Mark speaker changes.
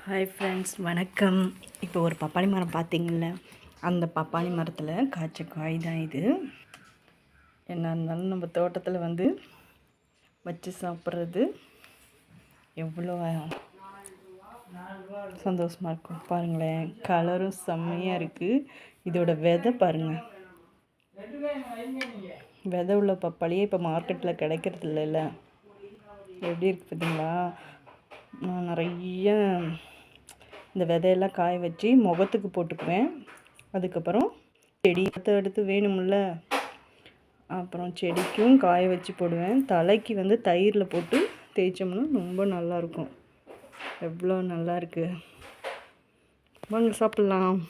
Speaker 1: Hi friends, வணக்கம். இப்போ ஒரு பப்பாளி மரம் பார்த்தீங்கள்ல, அந்த பப்பாளி மரத்தில் காய்ச்ச காய் தான் இது. என்ன இருந்தாலும் நம்ம தோட்டத்தில் வச்சு சாப்பிட்றது எவ்வளோ சந்தோஷமாக இருக்கும் பாருங்களேன். கலரும் செம்மையாக இருக்குது. இதோட விதை பாருங்கள், விதை உள்ள பப்பாளியே இப்போ மார்க்கெட்டில் கிடைக்கிறது இல்லைல்ல. எப்படி இருக்குது பார்த்தீங்களா? நான் நிறைய இந்த விதையெல்லாம் காய வச்சு முகத்துக்கு போட்டுக்குவேன். அதுக்கப்புறம் செடி அடுத்து வேணுமில்ல, அப்புறம் செடிக்கும் காய வச்சு போடுவேன். தலைக்கு தயிரில் போட்டு தேய்ச்சோம்னா ரொம்ப நல்லாயிருக்கும். எவ்வளோ நல்லா இருக்குது. வாங்க சாப்பிட்லாம்.